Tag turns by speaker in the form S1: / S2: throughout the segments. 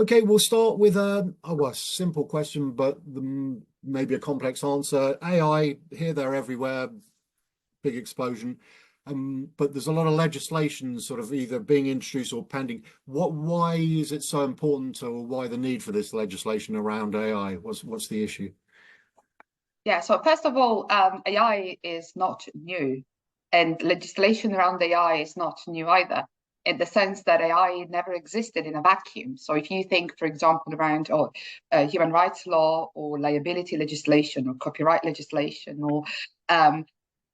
S1: Okay, we'll start with a simple question, but maybe a complex answer. AI, here, there, everywhere, big explosion. But there's a lot of legislation sort of either being introduced or pending. Why is it so important, or why the need for this legislation around AI? What's the issue?
S2: Yeah, so first of all, AI is not new, and legislation around AI is not new either, in the sense that AI never existed in a vacuum. So if you think, for example, around human rights law or liability legislation or copyright legislation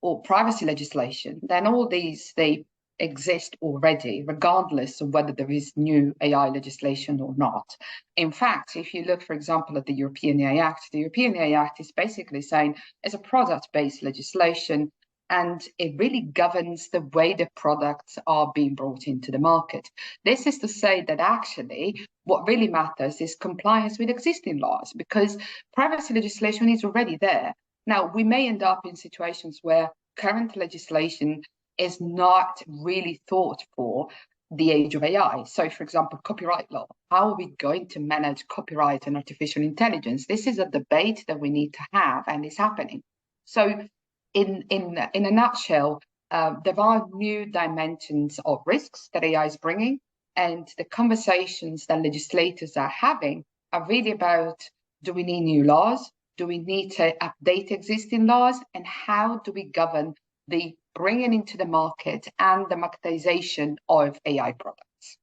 S2: or privacy legislation, then all these, they exist already, regardless of whether there is new AI legislation or not. In fact, if you look, for example, at the European AI Act, the European AI Act is basically saying it's a product-based legislation, and it really governs the way the products are being brought into the market. This is to say that actually what really matters is compliance with existing laws, because privacy legislation is already there. Now, we may end up in situations where current legislation is not really thought for the age of AI. So, for example, copyright law. How are we going to manage copyright and artificial intelligence? This is a debate that we need to have, and it's happening. So, in a nutshell, there are new dimensions of risks that AI is bringing, and the conversations that legislators are having are really about: do we need new laws? Do we need to update existing laws? And how do we govern the bringing into the market and the marketization of AI products?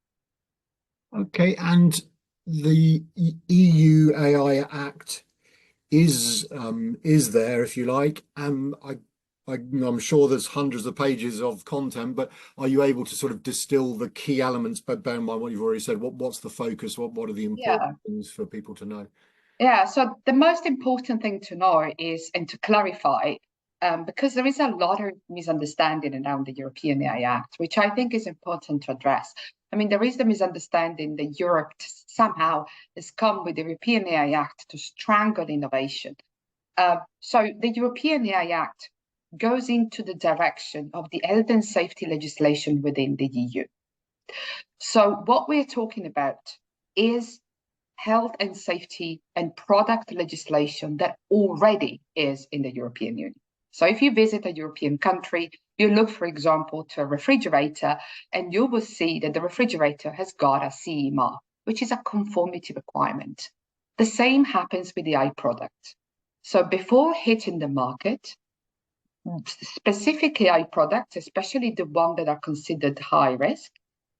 S1: Okay, and the EU AI Act is there, if you like. I'm sure there's hundreds of pages of content, but are you able to sort of distill the key elements? But bear in mind what you've already said. What's the focus? What are the important things for people to know?
S2: Yeah, so the most important thing to know is, and to clarify, because there is a lot of misunderstanding around the European AI Act, which I think is important to address. I mean, there is the misunderstanding that Europe somehow has come with the European AI Act to strangle innovation. So the European AI Act goes into the direction of the health and safety legislation within the EU. So what we're talking about is health and safety and product legislation that already is in the European Union. So if you visit a European country, you look, for example, to a refrigerator, and you will see that the refrigerator has got a CE mark, which is a conformity requirement. The same happens with the AI product. So before hitting the market, specific AI products, especially the ones that are considered high risk,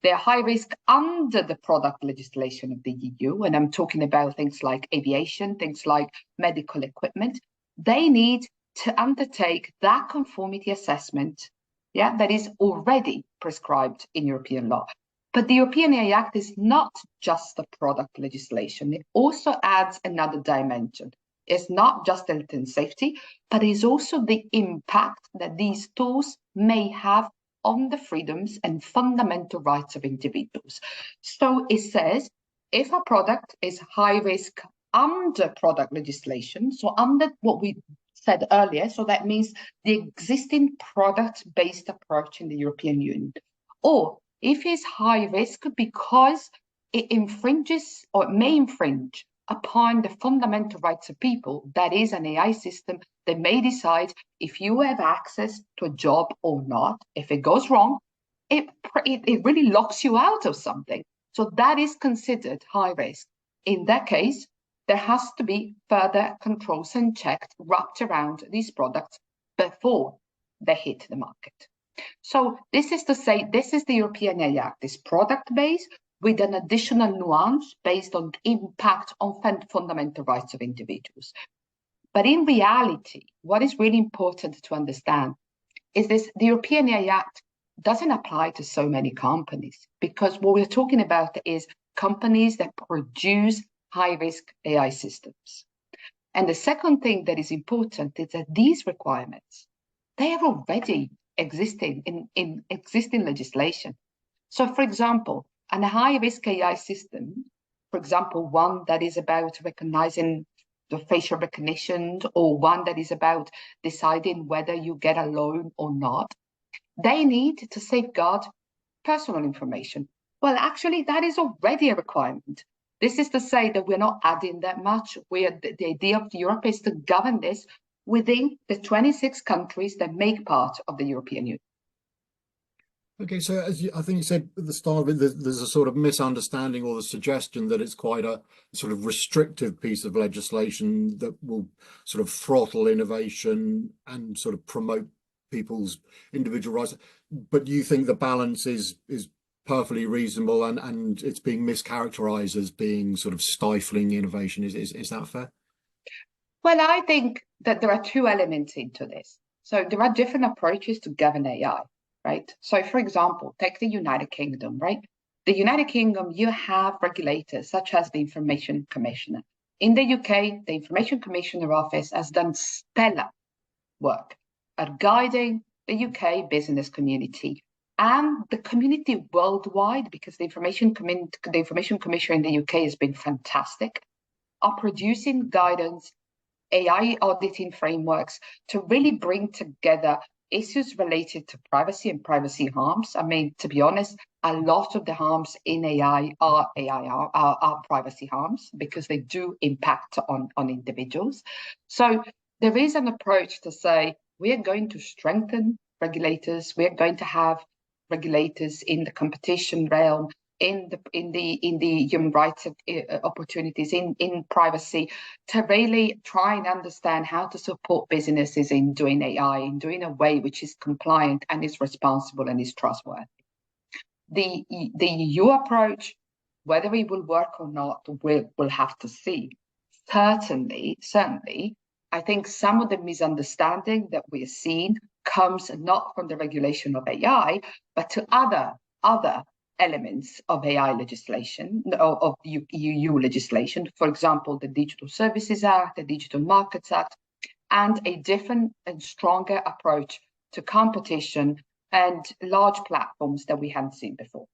S2: they're high risk under the product legislation of the EU, and I'm talking about things like aviation, things like medical equipment. They need to undertake that conformity assessment, that is already prescribed in European law. But the European AI Act is not just the product legislation. It also adds another dimension. It's not just health and safety, but it's also the impact that these tools may have on the freedoms and fundamental rights of individuals. So it says, if a product is high risk under product legislation, so under what we said earlier, so that means the existing product-based approach in the European Union, or if it's high risk because it infringes or may infringe upon the fundamental rights of people, that is an AI system that may decide if you have access to a job or not. If it goes wrong, it really locks you out of something. So that is considered high risk. In that case, there has to be further controls and checks wrapped around these products before they hit the market. So this is to say, this is the European AI Act, this product-based, with an additional nuance based on impact on fundamental rights of individuals. But in reality, what is really important to understand is this: the European AI Act doesn't apply to so many companies, because what we're talking about is companies that produce high-risk AI systems. And the second thing that is important is that these requirements, they are already existing in existing legislation. So, for example, a high-risk AI system, for example, one that is about recognizing the facial recognition, or one that is about deciding whether you get a loan or not, they need to safeguard personal information. Well, actually, that is already a requirement. This is to say that we're not adding that much. The idea of Europe is to govern this within the 26 countries that make part of the European Union.
S1: Okay, so I think you said at the start of it, there's a sort of misunderstanding or the suggestion that it's quite a sort of restrictive piece of legislation that will sort of throttle innovation and sort of promote people's individual rights. But you think the balance is perfectly reasonable and it's being mischaracterized as being sort of stifling innovation. Is that fair?
S2: Well, I think that there are two elements into this. So there are different approaches to govern AI, right? So for example, take the United Kingdom, right? The United Kingdom, you have regulators such as the Information Commissioner. In the UK, the Information Commissioner Office has done stellar work at guiding the UK business community and the community worldwide, because the Information Commissioner in the UK has been fantastic, are producing guidance, AI auditing frameworks to really bring together issues related to privacy and privacy harms. I mean, to be honest, a lot of the harms in AI are privacy harms because they do impact on individuals. So there is an approach to say we are going to strengthen regulators. We are going to have regulators in the competition realm, in the human rights opportunities, in privacy, to really try and understand how to support businesses in doing AI, in doing a way which is compliant and is responsible and is trustworthy. The EU approach, whether it will work or not, we'll have to see. Certainly, I think some of the misunderstanding that we're seeing comes not from the regulation of AI, but to other elements of AI legislation, of EU legislation, for example, the Digital Services Act, the Digital Markets Act, and a different and stronger approach to competition and large platforms that we haven't seen before.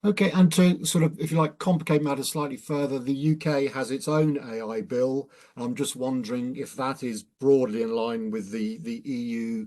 S1: Okay, and to sort of, if you like, complicate matters slightly further, the UK has its own AI bill. I'm just wondering if that is broadly in line with the EU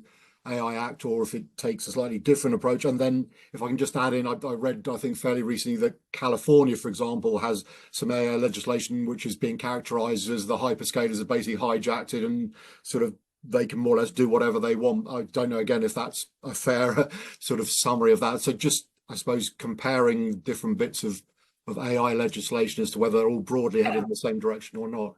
S1: AI Act, or if it takes a slightly different approach. And then, if I can just add in, I read, I think fairly recently, that California, for example, has some AI legislation which is being characterized as the hyperscalers have basically hijacked it and sort of they can more or less do whatever they want. I don't know, again, if that's a fair sort of summary of that. So just, I suppose, comparing different bits of AI legislation as to whether they're all broadly headed in the same direction or not.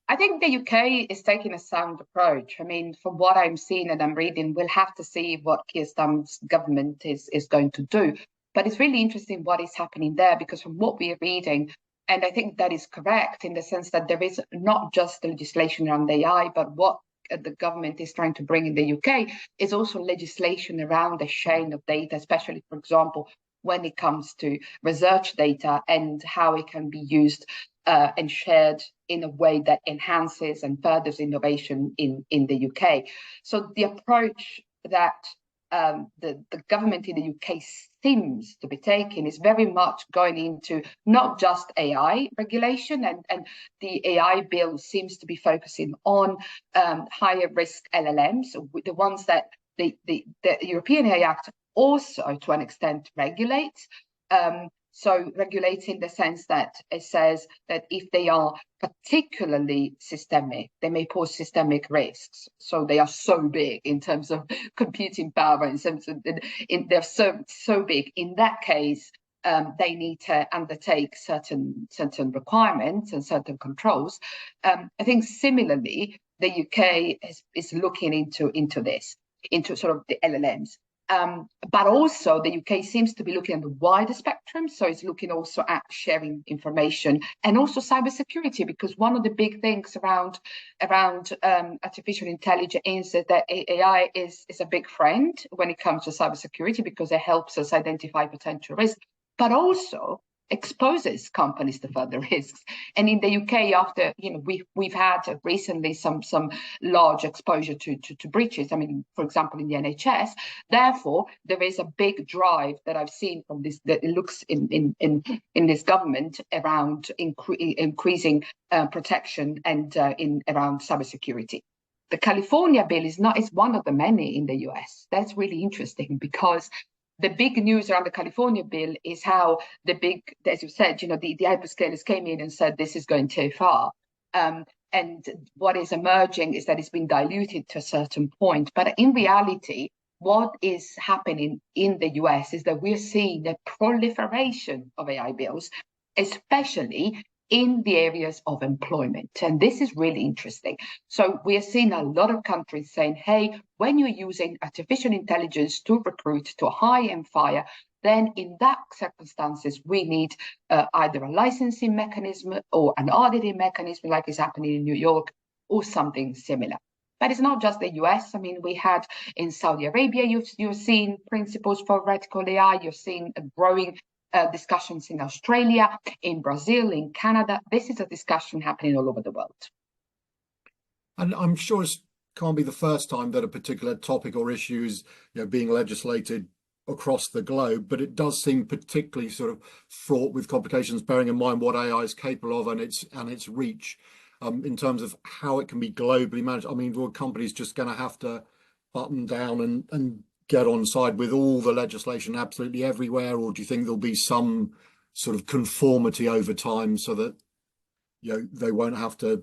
S2: I think the UK is taking a sound approach. I mean, from what I'm seeing and I'm reading, we'll have to see what Keir Starmer's government is going to do. But it's really interesting what is happening there, because from what we are reading, and I think that is correct in the sense that there is not just the legislation around AI, but what the government is trying to bring in the UK is also legislation around the sharing of data, especially, for example, when it comes to research data and how it can be used and shared in a way that enhances and furthers innovation in the UK. So the approach that the government in the UK seems to be taking is very much going into not just AI regulation, and the AI bill seems to be focusing on higher risk LLMs, the ones that the European AI Act also to an extent regulates. So regulates in the sense that it says that if they are particularly systemic, they may pose systemic risks. So they are so big in terms of computing power, in terms of they're so big. In that case, they need to undertake certain requirements and certain controls. I think similarly, the UK is looking into this, into sort of the LLMs. But also the UK seems to be looking at the wider spectrum. So it's looking also at sharing information and also cybersecurity, because one of the big things around artificial intelligence is that AI is a big friend when it comes to cybersecurity, because it helps us identify potential risks, but also exposes companies to further risks. And in the UK, after we've had recently some large exposure to breaches. I mean, for example, in the NHS. Therefore, there is a big drive that I've seen from this, that it looks in this government around increasing protection and around cybersecurity. The California bill is one of the many in the US. That's really interesting, because the big news around the California bill is how the big, as you said, the hyperscalers came in and said this is going too far. And what is emerging is that it's been diluted to a certain point. But in reality, what is happening in the US is that we're seeing a proliferation of AI bills, especially in the areas of employment. And this is really interesting. So we are seeing a lot of countries saying, hey, when you're using artificial intelligence to recruit to hire and fire, then in that circumstances, we need either a licensing mechanism or an auditing mechanism like is happening in New York or something similar. But it's not just the US. I mean, we had in Saudi Arabia, you're seeing principles for vertical AI, you're seeing a growing discussions in Australia, in Brazil, in Canada. This is a discussion happening all over the world.
S1: And I'm sure it can't be the first time that a particular topic or issue is being legislated across the globe, but it does seem particularly sort of fraught with complications, bearing in mind what AI is capable of and its reach in terms of how it can be globally managed. I mean, were companies just going to have to button down and get on side with all the legislation absolutely everywhere, or do you think there'll be some sort of conformity over time so that they won't have to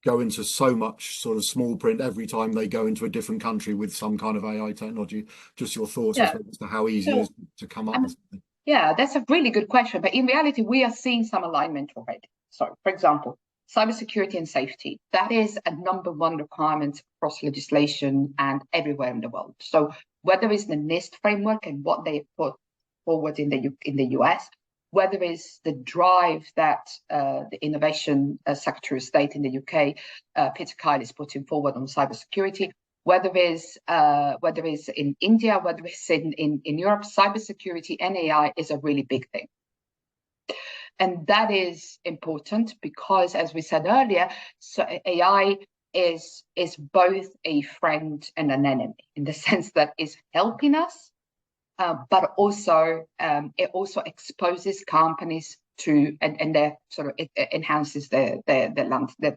S1: go into so much sort of small print every time they go into a different country with some kind of AI technology? Just your thoughts as to how easy it is to come up with something.
S2: Yeah, that's a really good question. But in reality, we are seeing some alignment already. So, for example, cybersecurity and safety, that is a #1 requirement across legislation and everywhere in the world. So whether it's the NIST framework and what they put forward in the US, whether it's the drive that the Innovation Secretary of State in the UK, Peter Kyle, is putting forward on cybersecurity, whether it's in India, whether it's in Europe, cybersecurity and AI is a really big thing. And that is important because, as we said earlier, so AI is both a friend and an enemy in the sense that it's helping us, but also it also exposes companies to and their sort of it enhances the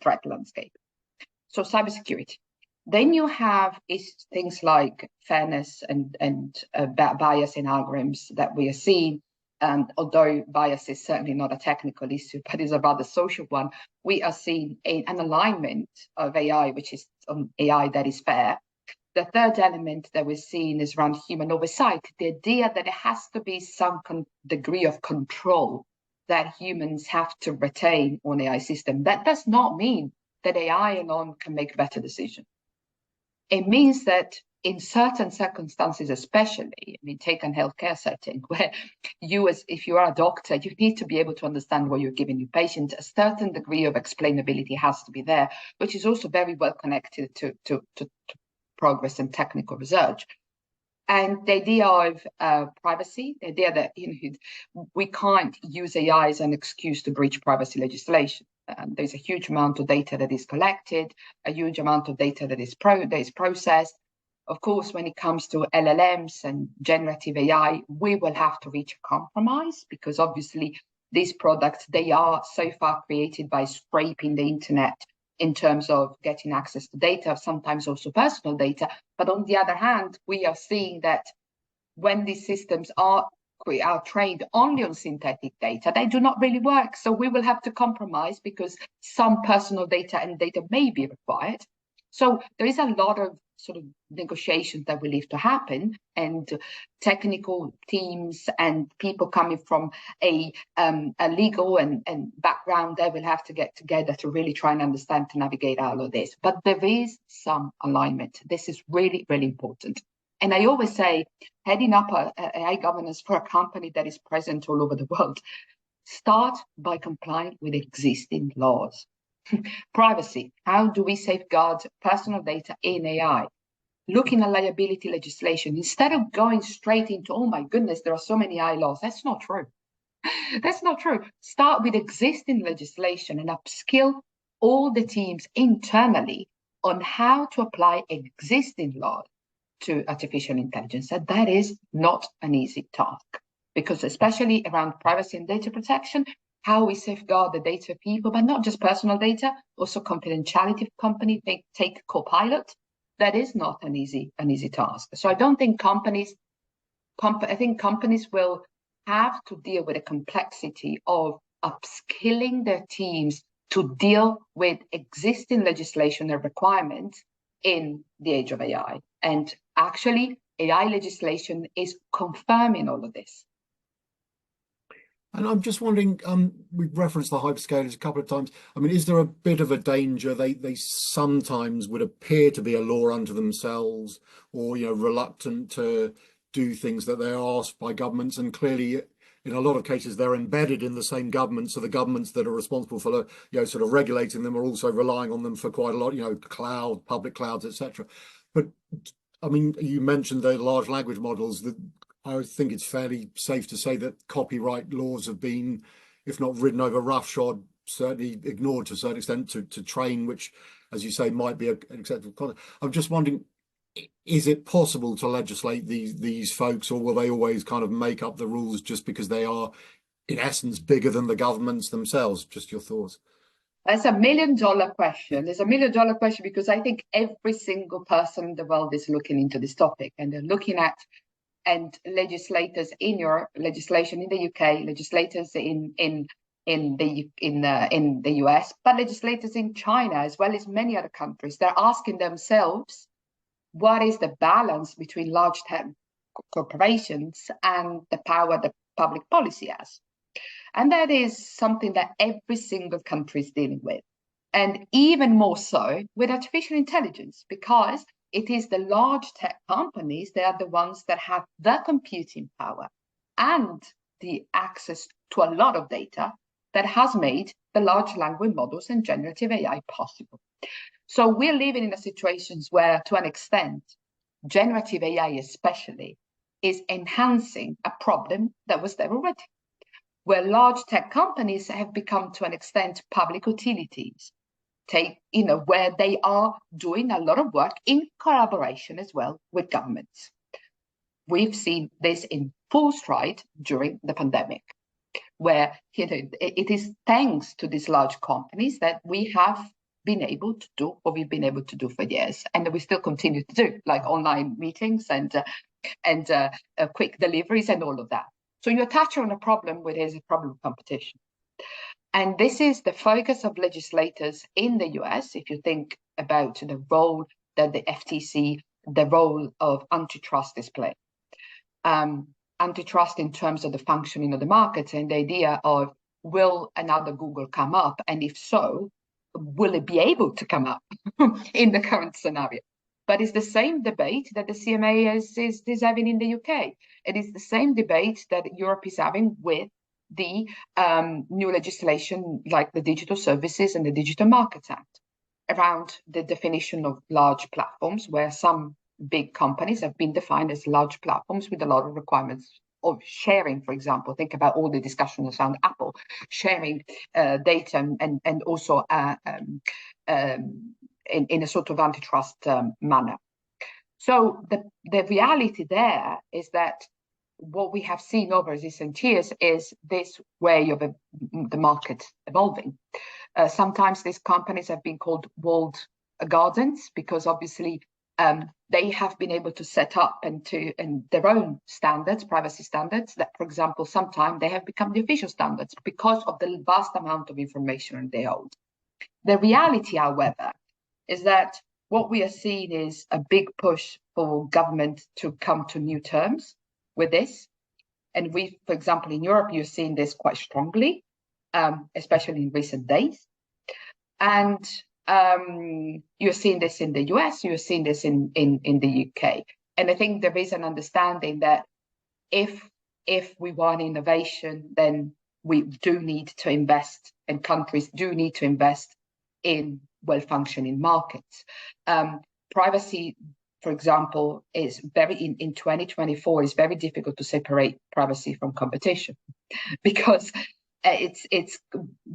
S2: threat landscape. So cybersecurity. Then you have things like fairness and bias in algorithms that we are seeing. And although bias is certainly not a technical issue, but is a rather social one, we are seeing an alignment of AI, which is AI that is fair. The third element that we're seeing is around human oversight, the idea that it has to be some degree of control that humans have to retain on AI system. That does not mean that AI alone can make better decisions. It means that in certain circumstances, especially, I mean, take a healthcare setting where if you are a doctor, you need to be able to understand what you're giving your patient. A certain degree of explainability has to be there, which is also very well connected to progress and technical research. And the idea of privacy, the idea that we can't use AI as an excuse to breach privacy legislation. There's a huge amount of data that is collected, a huge amount of data that is processed. Of course, when it comes to LLMs and generative AI, we will have to reach a compromise because obviously these products, they are so far created by scraping the internet in terms of getting access to data, sometimes also personal data. But on the other hand, we are seeing that when these systems are trained only on synthetic data, they do not really work. So we will have to compromise because some personal data and data may be required. So there is a lot of sort of negotiations that will have to happen, and technical teams and people coming from a legal and background, they will have to get together to really try and understand to navigate all of this. But there is some alignment. This is really, really important. And I always say, heading up AI governance for a company that is present all over the world, start by complying with existing laws. Privacy. How do we safeguard personal data in AI? Looking at liability legislation, instead of going straight into, oh my goodness, there are so many AI laws. That's not true. That's not true. Start with existing legislation and upskill all the teams internally on how to apply existing laws to artificial intelligence. And that is not an easy task because especially around privacy and data protection, how we safeguard the data of people, but not just personal data, also confidentiality of company, take Copilot. That is not an easy task. So I don't think companies I think companies will have to deal with the complexity of upskilling their teams to deal with existing legislation and requirements in the age of AI. And actually, AI legislation is confirming all of this.
S1: And I'm just wondering, we've referenced the hyperscalers a couple of times. I mean, is there a bit of a danger? They sometimes would appear to be a law unto themselves, or reluctant to do things that they're asked by governments, and clearly, in a lot of cases, they're embedded in the same government. So the governments that are responsible for sort of regulating them are also relying on them for quite a lot. Cloud, public clouds, etc. But I mean, you mentioned the large language models. That I think it's fairly safe to say that copyright laws have been, if not ridden over roughshod, certainly ignored to a certain extent to train, which, as you say, might be an acceptable content. I'm just wondering, is it possible to legislate these folks, or will they always kind of make up the rules just because they are, in essence, bigger than the governments themselves? Just your thoughts.
S2: That's $1 million question. It's $1 million question because I think every single person in the world is looking into this topic, and they're looking at, and legislators in your legislation in the UK, legislators in the US, but legislators in China as well as many other countries. They're asking themselves, what is the balance between large tech corporations and the power that public policy has? And that is something that every single country is dealing with. And even more so with artificial intelligence, because it is the large tech companies, they are the ones that have the computing power and the access to a lot of data that has made the large language models and generative AI possible. So we're living in a situation where, to an extent, generative AI especially is enhancing a problem that was there already, where large tech companies have become, to an extent, public utilities, where they are doing a lot of work in collaboration as well with governments. We've seen this in full stride during the pandemic, where it is thanks to these large companies that we have been able to do what we've been able to do for years, and that we still continue to do, like online meetings and quick deliveries and all of that. So you're touching on a problem which is a problem of competition. And this is the focus of legislators in the US. If you think about the role that the FTC, the role of antitrust is playing. Antitrust in terms of the functioning of the market and the idea of, will another Google come up? And if so, will it be able to come up in the current scenario? But it's the same debate that the CMA is having in the UK. It is the same debate that Europe is having with the new legislation like the Digital Services and the Digital Markets Act around the definition of large platforms, where some big companies have been defined as large platforms with a lot of requirements of sharing, for example. Think about all the discussions around Apple sharing data and also in a sort of antitrust manner. So the reality there is that what we have seen over recent years is this way of the market evolving. Sometimes these companies have been called walled gardens because obviously they have been able to set up and their own standards, privacy standards, that, for example, sometimes they have become the official standards because of the vast amount of information they hold. The reality, however, is that what we are seeing is a big push for government to come to new terms with this. And we, for example, in Europe, you're seeing this quite strongly, especially in recent days. And you're seeing this in the US, you're seeing this in the UK. And I think there is an understanding that if we want innovation, then we do need to invest, and countries do need to invest in well-functioning markets. Privacy, for example, is in 2024 is very difficult to separate privacy from competition because it's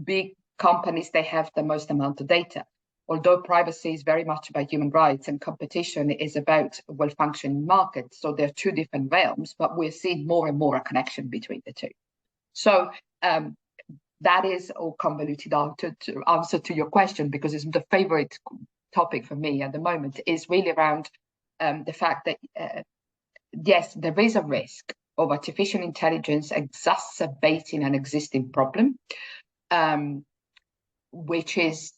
S2: big companies, they have the most amount of data. Although privacy is very much about human rights and competition is about well-functioning markets. So they're two different realms, but we're seeing more and more a connection between the two. So that is all convoluted to answer to your question, because it's the favorite topic for me at the moment is really around the fact that, yes, there is a risk of artificial intelligence exacerbating an existing problem, which is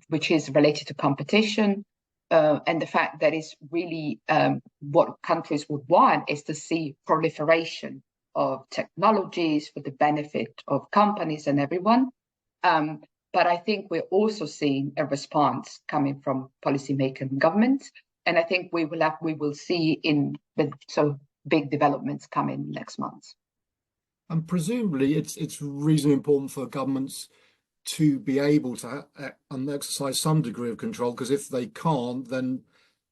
S2: which is related to competition, and the fact that is really what countries would want is to see proliferation of technologies for the benefit of companies and everyone. But I think we're also seeing a response coming from policymakers and governments, and I think we will see in the big developments coming next month.
S1: And presumably, it's reasonably important for governments to be able to exercise some degree of control, because if they can't, then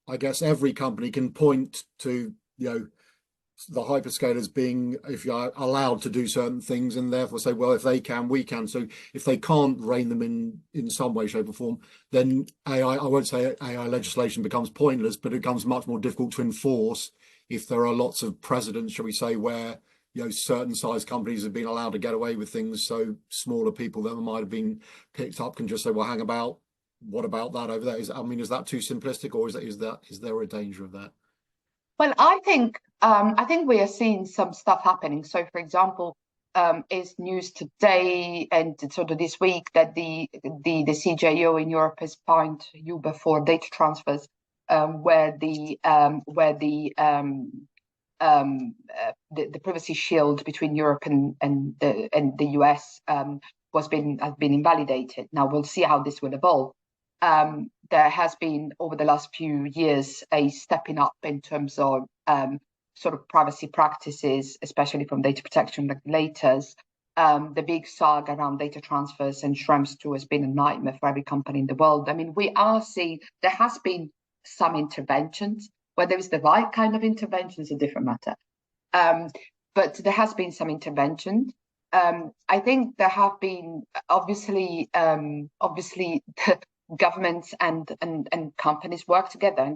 S1: I guess every company can point to the hyperscalers being, if you're allowed to do certain things, and therefore say, well, if they can, we can. So if they can't rein them in some way, shape, or form, then I won't say AI legislation becomes pointless, but it becomes much more difficult to enforce if there are lots of precedents, shall we say, where certain size companies have been allowed to get away with things, so smaller people that might have been picked up can just say, well, hang about, what about that over there? Is that too simplistic, or is there a danger of that?
S2: Well, I think we are seeing some stuff happening. So, for example, is news today and sort of this week that the CJO in Europe has fined Uber for data transfers, where the privacy shield between Europe and the US has been invalidated. Now we'll see how this will evolve. There has been over the last few years a stepping up in terms of sort of privacy practices, especially from data protection regulators. The big saga around data transfers and Schrems 2 has been a nightmare for every company in the world. I mean, we are seeing there has been some interventions. Whether it's the right kind of intervention is a different matter. But there has been some intervention. I think there have been obviously governments and companies work together,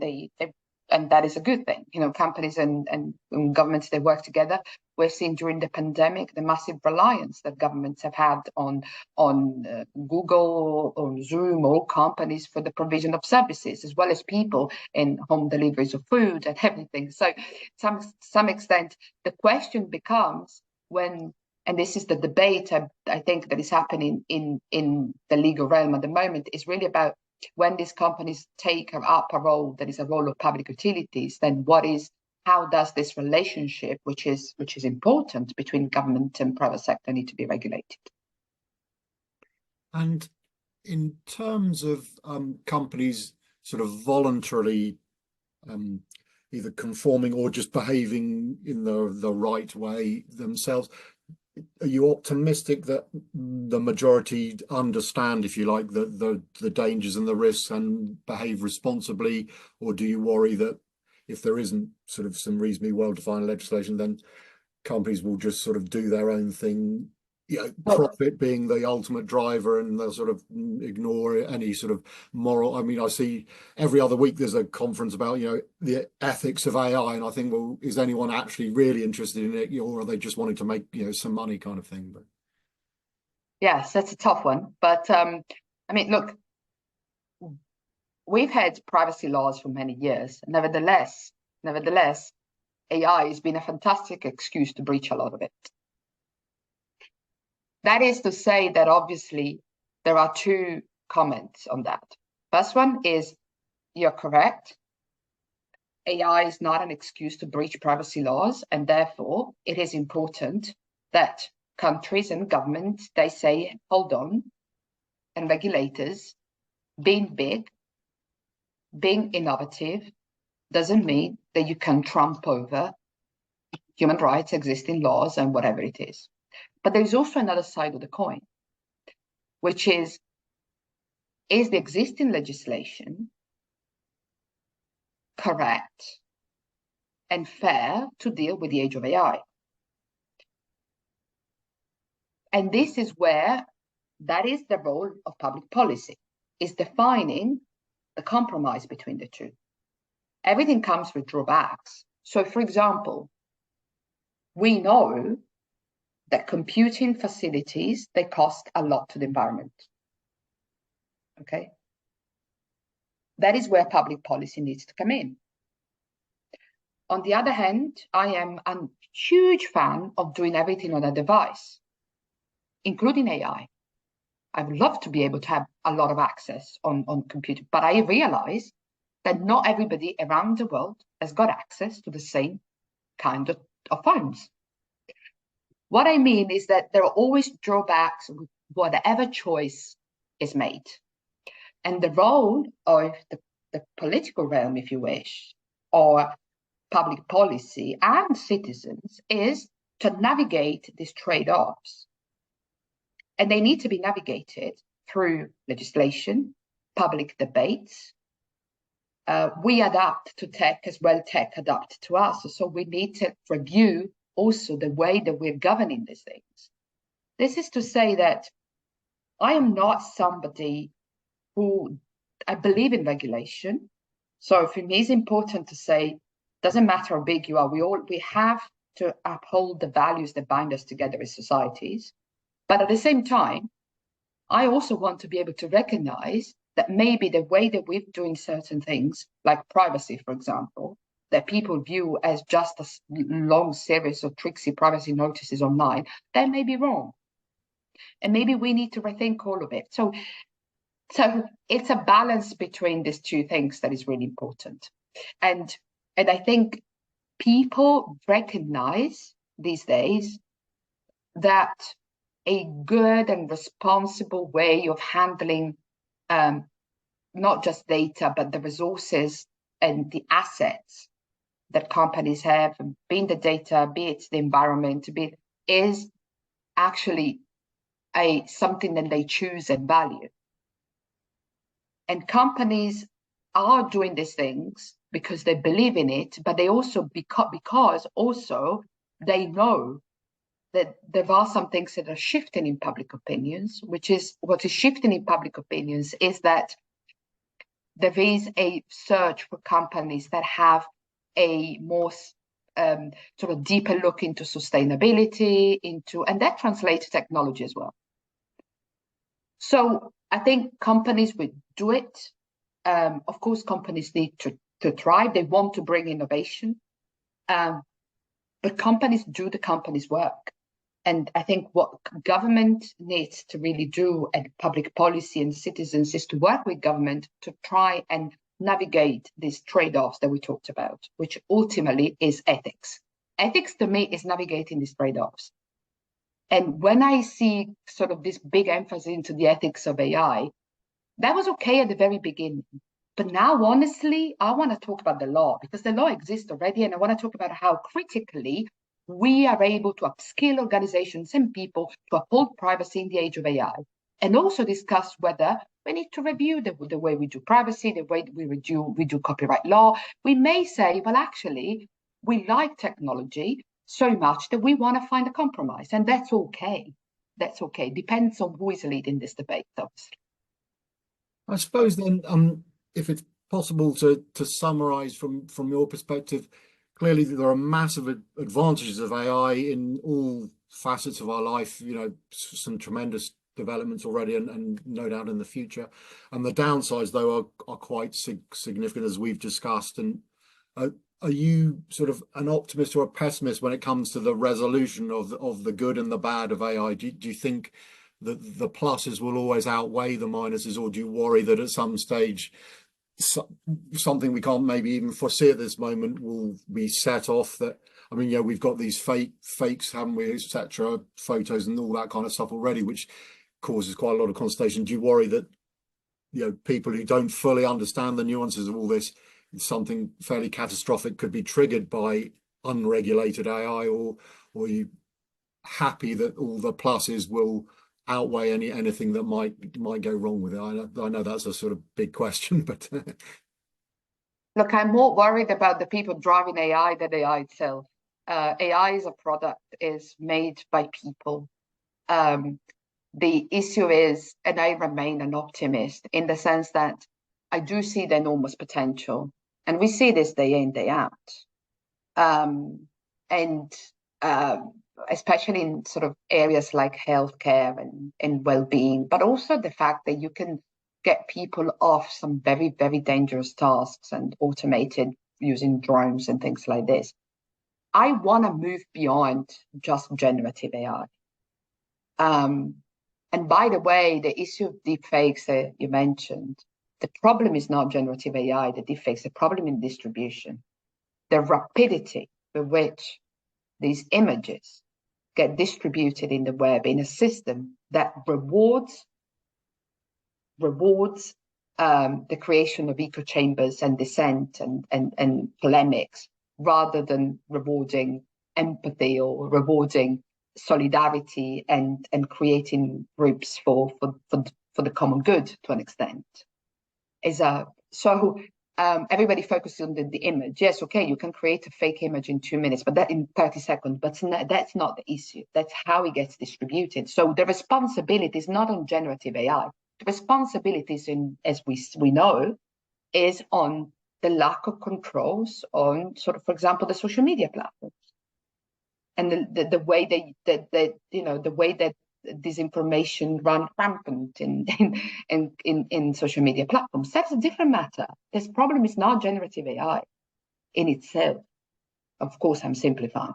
S2: and that is a good thing. Companies and governments, they work together. We're seeing during the pandemic the massive reliance that governments have had on Google, on Zoom, all companies for the provision of services, as well as people in home deliveries of food and everything. So, to some extent, the question becomes when, and this is the debate I think that is happening in the legal realm at the moment, is really about when these companies take up a role that is a role of public utilities, then how does this relationship, which is important between government and private sector, need to be regulated?
S1: And in terms of companies sort of voluntarily either conforming or just behaving in the right way themselves, are you optimistic that the majority understand, if you like, the dangers and the risks and behave responsibly, or do you worry that if there isn't sort of some reasonably well-defined legislation, then companies will just sort of do their own thing, profit being the ultimate driver, and they'll sort of ignore any sort of moral? I mean, I see every other week there's a conference about the ethics of AI, and I think, well, is anyone actually really interested in it, or are they just wanting to make some money kind of thing? But
S2: yes, that's a tough one. But I mean, look, we've had privacy laws for many years. Nevertheless, AI has been a fantastic excuse to breach a lot of it. That is to say that obviously there are two comments on that. First one is, you're correct. AI is not an excuse to breach privacy laws, and therefore it is important that countries and governments, they say, hold on, and regulators, being big, being innovative, doesn't mean that you can trump over human rights, existing laws, and whatever it is. But there's also another side of the coin, which is the existing legislation correct and fair to deal with the age of AI? And this is where that is the role of public policy, is defining the compromise between the two. Everything comes with drawbacks. So, for example, we know that computing facilities, they cost a lot to the environment. Okay? That is where public policy needs to come in. On the other hand, I am a huge fan of doing everything on a device, including AI. I would love to be able to have a lot of access on computer, but I realize that not everybody around the world has got access to the same kind of phones. What I mean is that there are always drawbacks with whatever choice is made. And the role of the political realm, if you wish, or public policy and citizens is to navigate these trade-offs. And they need to be navigated through legislation, public debates. We adapt to tech as well tech adapt to us. So we need to review also the way that we're governing these things. This is to say that I am not somebody who, I believe in regulation. So for me, it's important to say, doesn't matter how big you are, we have to uphold the values that bind us together as societies. But at the same time, I also want to be able to recognize that maybe the way that we're doing certain things, like privacy, for example, that people view as just a long series of tricksy privacy notices online, that may be wrong. And maybe we need to rethink all of it. So it's a balance between these two things that is really important. And I think people recognize these days that a good and responsible way of handling not just data, but the resources and the assets that companies have, being the data, be it the environment, is actually something that they choose and value. And companies are doing these things because they believe in it, but they also, because also they know that there are some things that are shifting in public opinions, which is what is shifting in public opinions is that there is a search for companies that have a more sort of deeper look into sustainability, and that translates to technology as well. So I think companies will do it. Of course, companies need to thrive. They want to bring innovation, but companies do the company's work. And I think what government needs to really do, and public policy and citizens, is to work with government to try and navigate these trade-offs that we talked about, which ultimately is ethics. Ethics to me is navigating these trade-offs. And when I see sort of this big emphasis into the ethics of AI, that was okay at the very beginning. But now, honestly, I want to talk about the law, because the law exists already. And I want to talk about how critically we are able to upskill organizations and people to uphold privacy in the age of AI. And also discuss whether we need to review the way we do privacy, the way we do copyright law. We may say, well, actually, we like technology so much that we want to find a compromise. And that's okay. That's okay. Depends on who is leading this debate, obviously.
S1: I suppose then, if it's possible to summarize from your perspective, clearly there are massive advantages of AI in all facets of our life, you know, some tremendous developments already and no doubt in the future. And the downsides, though, are quite significant, as we've discussed. And are you sort of an optimist or a pessimist when it comes to the resolution of the good and the bad of AI? Do you think that the pluses will always outweigh the minuses, or do you worry that at some stage something we can't maybe even foresee at this moment will be set off? That, I mean, yeah, we've got these fakes, haven't we, etc., photos and all that kind of stuff already, which causes quite a lot of consternation. Do you worry that, you know, people who don't fully understand the nuances of all this, something fairly catastrophic could be triggered by unregulated AI, or are you happy that all the pluses will outweigh anything that might go wrong with it? I know that's a sort of big question, but
S2: look, I'm more worried about the people driving AI than AI itself. AI is a product, is made by people. The issue is, and I remain an optimist in the sense that I do see the enormous potential, and we see this day in, day out. Especially in sort of areas like healthcare and well-being, but also the fact that you can get people off some very, very dangerous tasks and automated using drones and things like this. I want to move beyond just generative AI. And by the way, the issue of deepfakes that you mentioned, the problem is not generative AI, the deepfakes, the problem in distribution, the rapidity with which these images get distributed in the web in a system that rewards the creation of echo chambers and dissent and polemics, rather than rewarding empathy or rewarding solidarity and creating groups for the common good to an extent. Everybody focuses on the image. Yes, okay, you can create a fake image in 2 minutes, but that in 30 seconds, but that's not the issue. That's how it gets distributed. So the responsibility is not on generative AI. The responsibility is as we know, is on the lack of controls on sort of, for example, the social media platforms. And the way the way that disinformation run rampant in social media platforms. That's a different matter. This problem is not generative AI in itself. Of course, I'm simplifying.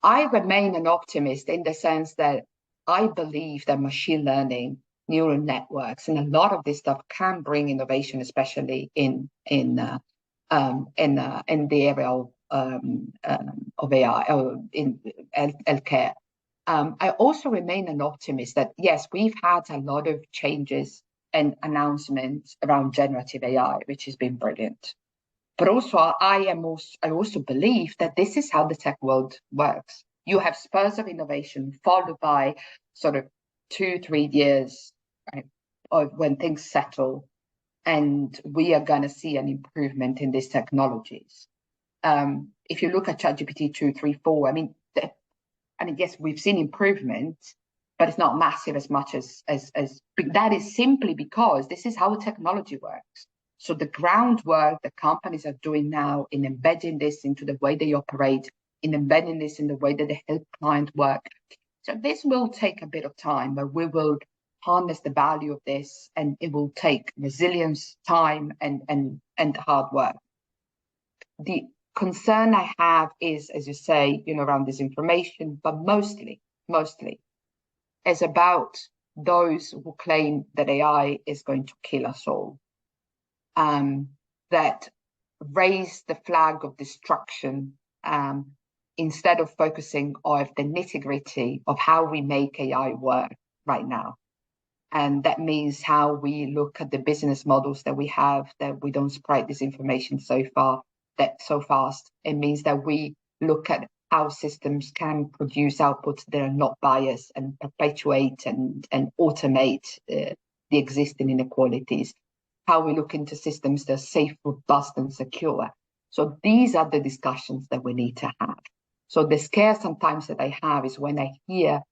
S2: I remain an optimist in the sense that I believe that machine learning, neural networks, and a lot of this stuff can bring innovation, especially in the area of AI or in healthcare. I also remain an optimist that, yes, we've had a lot of changes and announcements around generative AI, which has been brilliant. But also, I also believe that this is how the tech world works. You have spurs of innovation followed by sort of 2-3 years, right, of when things settle, and we are going to see an improvement in these technologies. If you look at ChatGPT 2, 3, 4, I mean, yes, we've seen improvement, but it's not massive as much as that is simply because this is how technology works. So the groundwork that companies are doing now in embedding this into the way they operate, in embedding this in the way that they help clients work. So this will take a bit of time, but we will harness the value of this, and it will take resilience, time, and hard work. The concern I have is, as you say, around disinformation, but mostly is about those who claim that AI is going to kill us all, that raise the flag of destruction instead of focusing on the nitty-gritty of how we make AI work right now. And that means how we look at the business models that we have, that we don't spread disinformation so fast. It means that we look at how systems can produce outputs that are not biased and perpetuate and automate the existing inequalities. How we look into systems that are safe, robust, and secure. So these are the discussions that we need to have. So the scare sometimes that I have is when I hear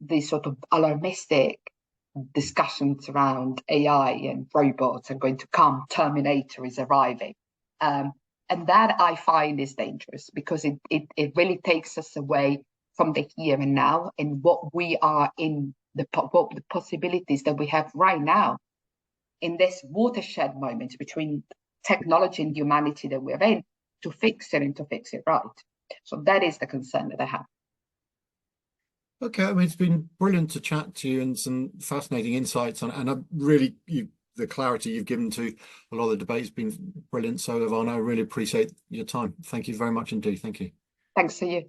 S2: these sort of alarmistic discussions around AI and robots are going to come, Terminator is arriving. And that I find is dangerous, because it really takes us away from the here and now and what we are in the possibilities that we have right now in this watershed moment between technology and humanity that we're in, to fix it and to fix it right. So that is the concern that I have.
S1: Okay, I mean, it's been brilliant to chat to you and some fascinating insights on, and I really, the clarity you've given to a lot of the debate has been brilliant. So, Ivana, I really appreciate your time. Thank you very much indeed. Thank you.
S2: Thanks to you.